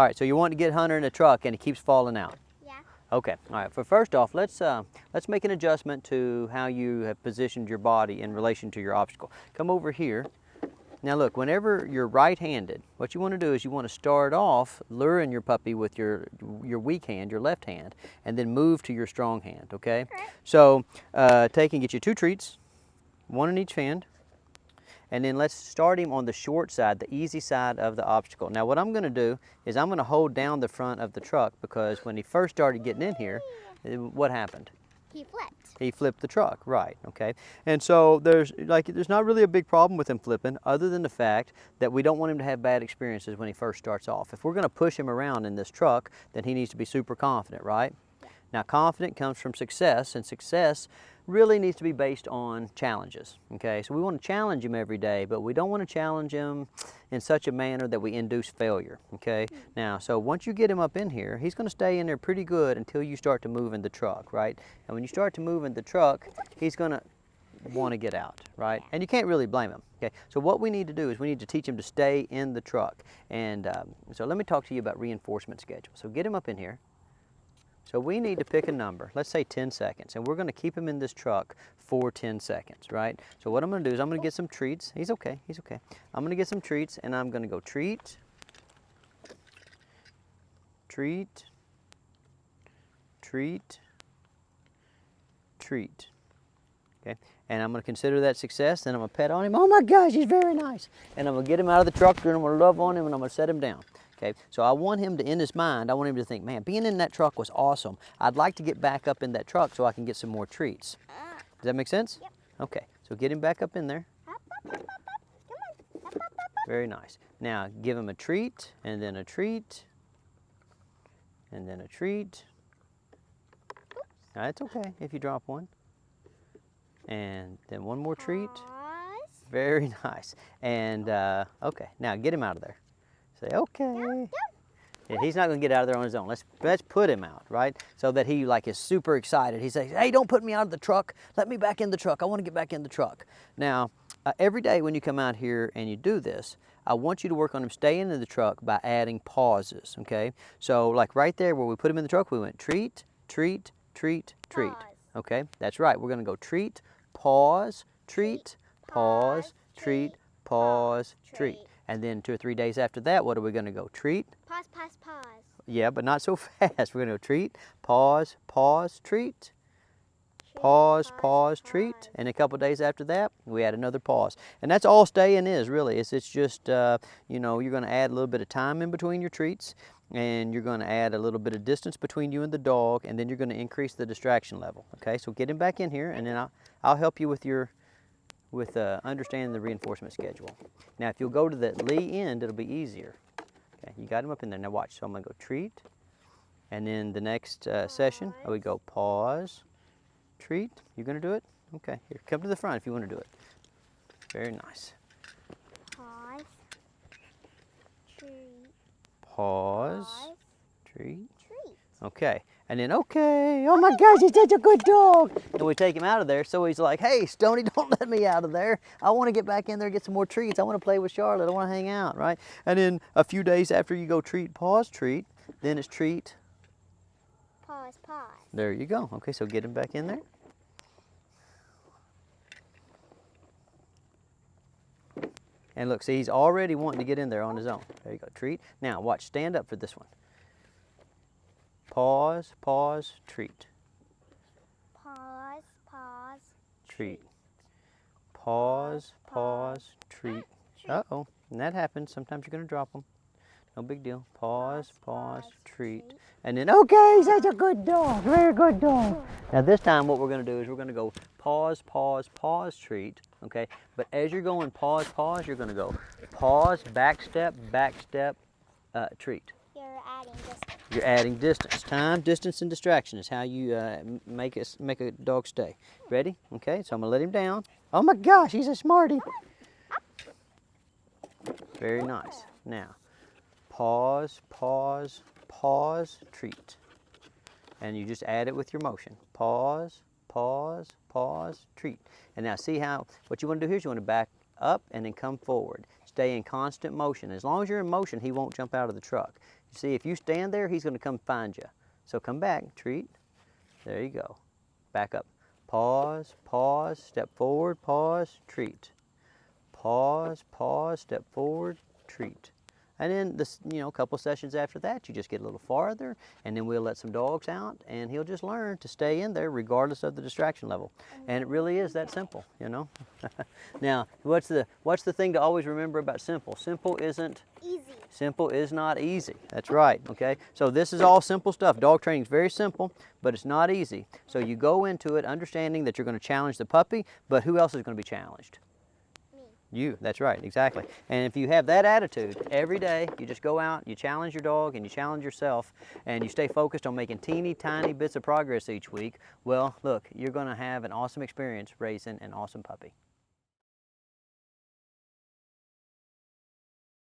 All right, so you want to get Hunter in the truck and he keeps falling out. Yeah. Okay, all right, for first off, let's make an adjustment to how you have positioned your body in relation to your obstacle. Come over here. Now look, whenever you're right-handed, what you want to do is you want to start off luring your puppy with your weak hand, your left hand, and then move to your strong hand, okay? Okay. So take and get you 2 treats, 1 in each hand, and then let's start him on the short side, the easy side of the obstacle. Now what I'm going to do is I'm going to hold down the front of the truck because when he first started getting in here, what happened? He flipped. He flipped the truck, right, okay. And so there's not really a big problem with him flipping other than the fact that we don't want him to have bad experiences when he first starts off. If we're going to push him around in this truck, then he needs to be super confident, right? Yeah. Now confident comes from success, and success really needs to be based on challenges, okay? So we want to challenge him every day, but we don't want to challenge him in such a manner that we induce failure, okay? Now, so once you get him up in here, he's going to stay in there pretty good until you start to move in the truck, right? And when you start to move in the truck, he's going to want to get out, right? And you can't really blame him, okay? So what we need to do is we need to teach him to stay in the truck. And so let me talk to you about reinforcement schedule. So get him up in here. So we need to pick a number, let's say 10 seconds, and we're going to keep him in this truck for 10 seconds, right? So what I'm going to do is I'm going to get some treats. He's okay, he's okay. I'm going to get some treats, and I'm going to go treat, treat, treat, treat, okay? And I'm going to consider that success, then I'm going to pet on him. Oh my gosh, he's very nice. And I'm going to get him out of the truck, and I'm going to love on him, and I'm going to set him down. Okay, so I want him to, in his mind, I want him to think, man, being in that truck was awesome. I'd like to get back up in that truck so I can get some more treats. Does that make sense? Yep. Okay, so get him back up in there. Up, up, up, up, up. Come on. Up, up, up, up. Very nice. Now give him a treat, and then a treat, and then a treat. Now, it's okay if you drop one. And then one more treat. Pause. Very nice. And okay, now get him out of there. Say, okay. Yeah, he's not going to get out of there on his own. Let's put him out, right? So that he is super excited. He says, hey, don't put me out of the truck. Let me back in the truck. I want to get back in the truck. Now, every day when you come out here and you do this, I want you to work on him staying in the truck by adding pauses, okay? So like right there where we put him in the truck, we went treat, treat, treat, treat. Pause. Okay, that's right. We're going to go treat, pause, treat, pause, treat, pause, treat. And then 2 or 3 days after that, what are we going to go? Treat. Pause, pause, pause. Yeah, but not so fast. We're going to go treat, pause, pause, treat, pause, pause, treat. And a couple of days after that, we add another pause. And that's all staying is, really. It's just, you know, you're going to add a little bit of time in between your treats, and you're going to add a little bit of distance between you and the dog, and then you're going to increase the distraction level. Okay, so get him back in here, and then I'll help you with understanding the reinforcement schedule. Now, if you'll go to the lee end, it'll be easier. Okay, you got him up in there. Now watch. So I'm going to go treat, and then the next session, I would go pause, treat. You going to do it? Okay, here, come to the front if you want to do it. Very nice. Pause. Treat. Pause, Pause. treat. Treat. Okay, and then okay, oh my gosh, he's such a good dog. And we take him out of there, so he's like, hey, Stoney, don't let me out of there. I want to get back in there and get some more treats. I want to play with Charlotte. I want to hang out, right? And then a few days after you go treat, pause, treat, then it's treat. Pause, pause. There you go. Okay, so get him back in there. And look, see, he's already wanting to get in there on his own. There you go, treat. Now, watch, stand up for this one. Pause, pause, treat. Pause, pause. Treat. Pause, pause, treat. Uh-oh, and that happens. Sometimes you're going to drop them. No big deal. Pause, pause, treat. And then, okay, he's such a good dog. Very good dog. Now this time what we're going to do is we're going to go pause, pause, pause, treat. Okay, but as you're going pause, pause, you're going to go pause, back step, treat. You're adding distance. You're adding distance. Time, distance, and distraction is how you make a dog stay. Ready? Okay, so I'm going to let him down. Oh my gosh, he's a smarty. Very nice. Now, pause, pause, pause, treat. And you just add it with your motion. Pause, pause, pause, treat. And now see how, what you want to do here is you want to back up and then come forward. Stay in constant motion. As long as you're in motion, he won't jump out of the truck. See, if you stand there, he's going to come find you. So come back, treat. There you go. Back up. Pause, pause, step forward, pause, treat. Pause, pause, step forward, treat. And then, this, a couple sessions after that, you just get a little farther, and then we'll let some dogs out, and he'll just learn to stay in there regardless of the distraction level. And it really is that simple, Now, what's the thing to always remember about simple? Simple isn't Easy. simple is not easy. That's right, okay? So this is all simple stuff. Dog training is very simple, but it's not easy. So you go into it understanding that you're going to challenge the puppy, but who else is going to be challenged? You, that's right, exactly. And if you have that attitude every day, you just go out, you challenge your dog and you challenge yourself, and you stay focused on making teeny tiny bits of progress each week, well, look, you're going to have an awesome experience raising an awesome puppy.